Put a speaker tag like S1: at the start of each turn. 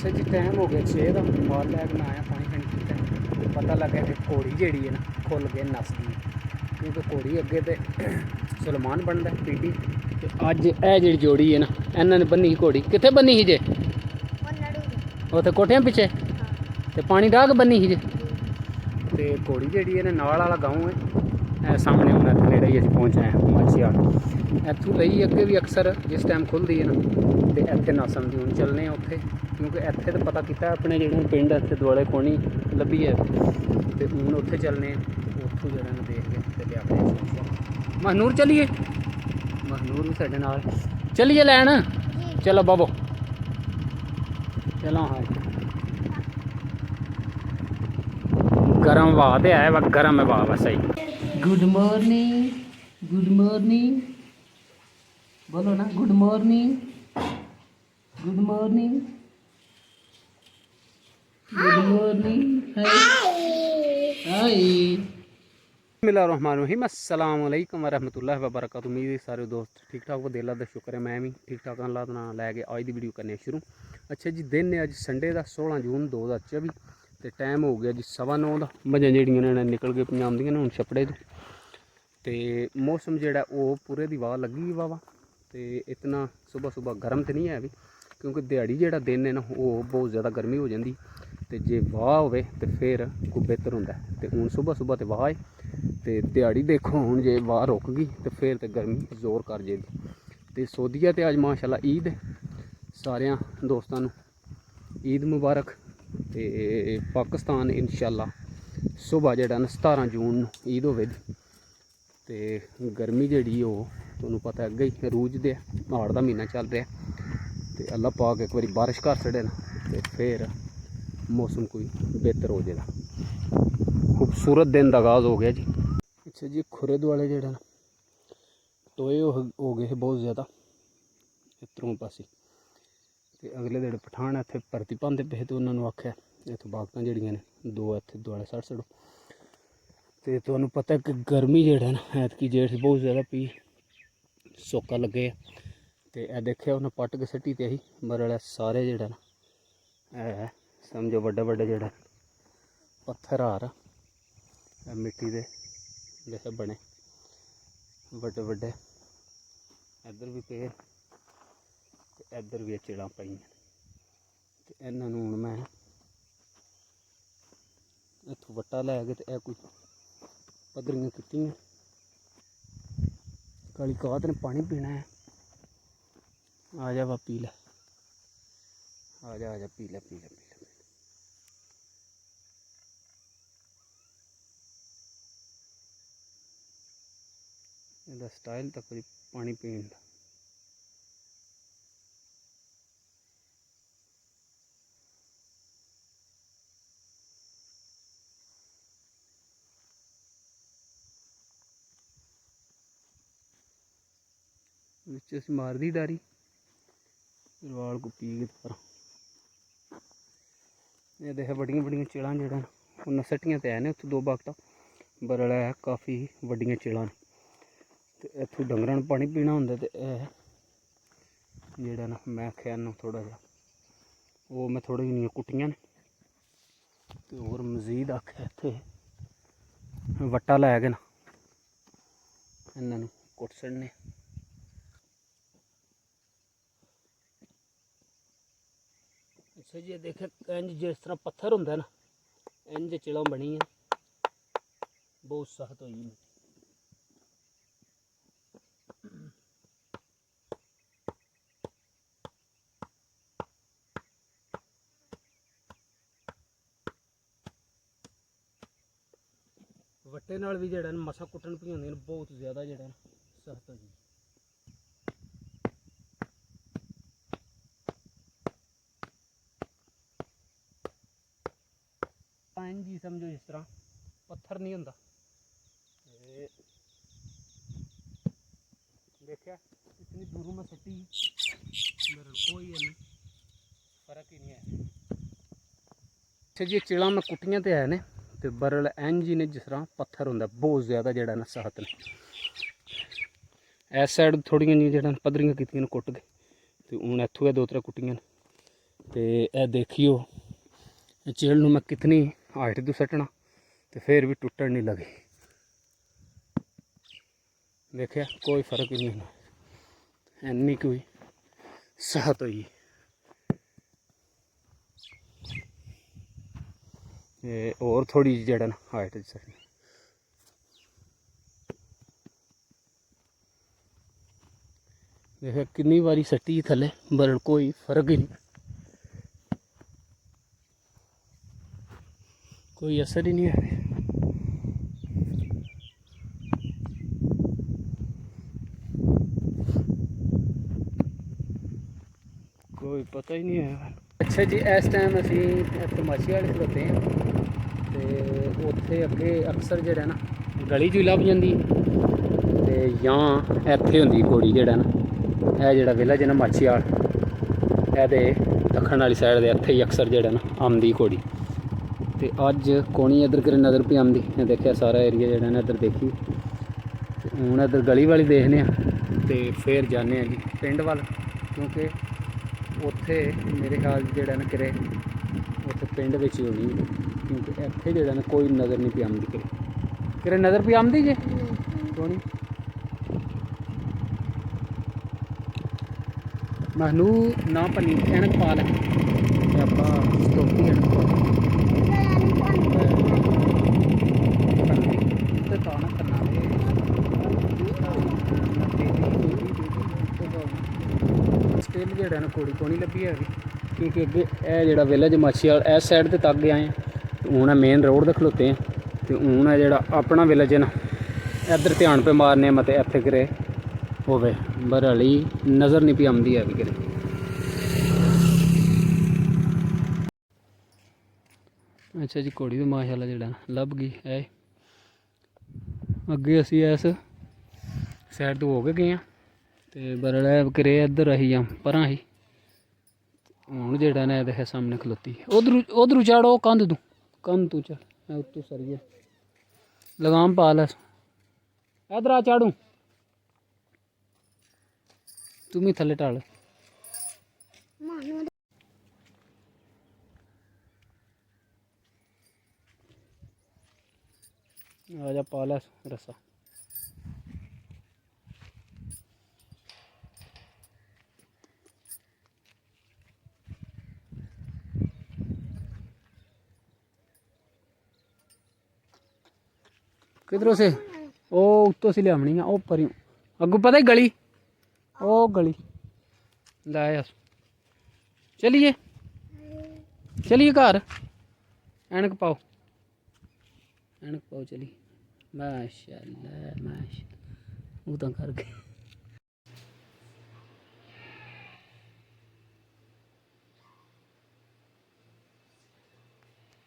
S1: अच्छा जी टाइम हो गया 6 का माल लैके मैं आया पानी शानी पीता पता लग्या कि घोड़ी जी है ना खुल गए नस गई क्योंकि घोड़ी अगे तो सलमान बनता पीटी अज यह जी जोड़ी है ना इन्होंने बनी ही घोड़ी कितने बनी ही जे उत्थे कोठियां पिछे तो पानी डाह के बनी ही जे तो घोड़ी जी है नाल वाला गाँव है सामने हम इतने नेड़े ही अभी पहुँच आए माछीवाड़ इतों ਲਈ ਅੱਗੇ भी अक्सर जिस टाइम खुलती है ना तो ਇੱਥੇ ਨਸਮ ਦੀ ਹੁਣ ਚੱਲਨੇ ਆ ਉੱਥੇ ਕਿਉਂਕਿ ਇੱਥੇ ਤਾਂ ਪਤਾ ਕੀਤਾ ਆਪਣੇ ਜਿਹੜੇ ਪਿੰਡ ਇੱਥੇ ਦੁਆਲੇ ਕੋਣੀ ਲੱਭੀ ਹੈ ਤੇ ਹੁਣ ਉੱਥੇ ਚੱਲਨੇ ਆ ਉੱਥੋਂ ਜਿਹੜਾ ਨੂੰ ਦੇਖ ਕੇ ਤੇ ਲਿਆ ਕੇ ਮਹਨੂਰ ਚਲੀਏ ਮਹਨੂਰ ਵੀ ਸਾਡੇ ਨਾਲ ਚਲੀਏ ਲੈਣ ਚਲੋ ਬਾਬੋ ਚਲੋ ਹਾਂ गरम हवा तो है वह गरम हवा बस सही गुड मॉर्निंग बोलो ना गुड मॉर्निंग हाय बिस्मिल्लाहिर्रहमानिर्रहीम अस्सलाम वालेकुम वरहमतुल्लाहि वबरकातुहू। उम्मीद है सारे दोस्त ठीक ठाक हो दिल का शुक्र है मैं भी ठीक ठाक अल्लाह का नाम लैके अज की वीडियो करने शुरू। अच्छा जी दिन है अज संडे का 16 जून 2024 तो टाइम हो गया जी 9:15 का मझां जड़ियां ने निकल गए पंजाब दियां हूँ छपड़े तो मौसम जोड़ा वो पूरे की वाह लगी वावा तो इतना सुबह सुबह गर्म तो नहीं है भी क्योंकि दिहाड़ी जोड़ा दिन है ना वो बहुत ज़्यादा गर्मी हो जाती तो जे वाह हो तो फिर कोई बेहतर होंगे तो हूँ सुबह सुबह तो वाह है तो दिहाड़ी देखो हूँ जे वाह रुक गई तो फिर तो गर्मी जोर कर जाएगी तो सोधिया तो अज माशाल्लाह ईद सारे दोस्तों ईद मुबारक तो पाकिस्तान इंशाल्लाह सुबह जोड़ा 17 जून ईद होगी तो गर्मी जी तुहानू पता अगे ही रूज दे हाड़ का महीना चल रहा तो अल्लाह पाक एक बार बारिश कर छड़े ना तो फिर मौसम कोई बेहतर हो जाएगा। खूबसूरत दिन का आगाज़ हो गया जी। अच्छा जी खुरे दुआले जोड़े ना टोए हो गए बहुत ज़्यादा इधरों पासे तो अगले दिन पठान इतने भर्ती पाते पे तो उन्होंने आख्या इतों बागतां जड़ियां ने दो इतने दुआले सड़ छड़ो तो तुहानू पता कि गर्मी जोड़ा ना ऐतकी जेठ बहुत ज़्यादा पी सोका लगे तो यह देखिया उन्हें पट के सट्टी ते ही मरल सारे जोड़ा ना समझो बड़े बड़े जोड़े पत्थर हार मिट्टी के जैसे बने बड़े बड़े इधर भी पे इधर भी चिड़ां पाई तो इन्होंने हूँ मैं इतों वट्टा लै गए तो यह कोई पद्धरियां कीतियां काली कात ने पानी पीना है आ जा वा पी लै आ जा पी लै इसका स्टाइल तो कोई पानी पीने का मार दी डारी वाल को पी गए पर ये देखे बड़िया बड़िया चिड़ां जड़ा उन्हें सट्टियां तो है ने उत्थों दो बागटा बरल है काफ़ी वड्डियां चिड़ां तो इत्थों डंगरां नूं पानी पीना होंदा तो जेड़ा ना मैं आख्या इन्हूं थोड़ा जा वो मैं थोड़ी जी कुट्टियां ने तो होर मजीद आख्या इत्थे वट्टा लै के ना इन्हां नूं कुट छड्डने। अच्छा जी देखे इंज जिस तरह पत्थर होंगे ना इंज चिड़ां बनी है बहुत सख्त हो गई वट्टे नाल भी जड़ा मसा कुट्टन पी होंगे बहुत ज़्यादा जड़ा सख्त हो गई। जी समझो इस तरह पत्थर नहीं होंदा देखा इतनी दूरों में सट्टी मेरे कोई फर्क ही नहीं है। अच्छा जी चिड़ां में कुट्टियां तो है ने तो बरल इंज ही ने जिस तरह पत्थर होंदा बहुत ज़्यादा जड़ा ना सख्त ने इस साइड थोड़ियां जी जड़ा पद्धरियां कीतियां कुट के तो हूँ इत्थों गै दो त्रै कुट्टियां ਤੇ ਇਹ ਦੇਖਿਓ ਚੇਲ ਨੂੰ मैं कितनी हाइट तो सटना तो फिर भी टुटन नहीं लगी। देखिया कोई फर्क ही नहीं होना इन्नी कोई साहत हुई। और थोड़ी जड़ा ना हाइट सटनी देखिए कितनी बारी सट्टी थले पर कोई फर्क ही नहीं, कोई असर ही नहीं है। कोई पता ही नहीं है। अच्छा जी इस टाइम असी इतने माछी वाले खड़ोते हैं तो उत्थे अगे अक्सर जड़ा ना गली च लभ जाती तो या इत्थे होंदी घोड़ी जड़ा ना यह जड़ा विलेज है ना माछी वाल ये दक्खण वाली साइड दे इत्थे ही अक्सर जड़ा ना आंदी घोड़ी। तो अज कोनी इधर कर नज़र पे आंदी देखिया सारा एरिया जड़ा ना इधर देखी हूँ इधर गली वाली देखने तो फिर जाने जी पिंड वाल क्योंकि उत्थे मेरे ख्याल जड़ा ना करे उत्थे पिंड विच ही होनी क्योंकि इत्थे जड़ा ना कोई नज़र नहीं पे आंदी करे नज़र पे आंदी जे कोनी महनू ना पनी ऐनक पा लै आपा स्टोकी ऐनक पा स्टिल जड़ा ना घोड़ी को नहीं लभी है क्योंकि अगे यह जड़ा विलेज माछी वाल इस साइड ते तक आए हूँ मेन रोड ते खलोते हैं तो हूँ है जड़ा अपना विलेज है ना इधर ध्यान पे मारने मत इत्थे करे होवे पर हली नज़र नहीं पी आती है भी करे। अच्छा जी घोड़ी तो माशाल्लाह जड़ा लभ गई है अगे असी इस साइड तो हो के गए तो बरड़ा करे इधर अही जां परां ही हूँ जड़ा ना देखे सामने खलोती उधरू चाड़ो कंध तू चल मैं उत्तू सरिया लगाम पा लै इधर आ चाड़ू तुम ही थले टाल आजा पा लै रस्सा किधरों से ओ उत्तों से लियावनी है ओ परी अगू पता ही गली ओ गली लाया चलिए चलिए घर ऐनक पाओ चलिए माशाल्लाह माशा वो तो कर गए।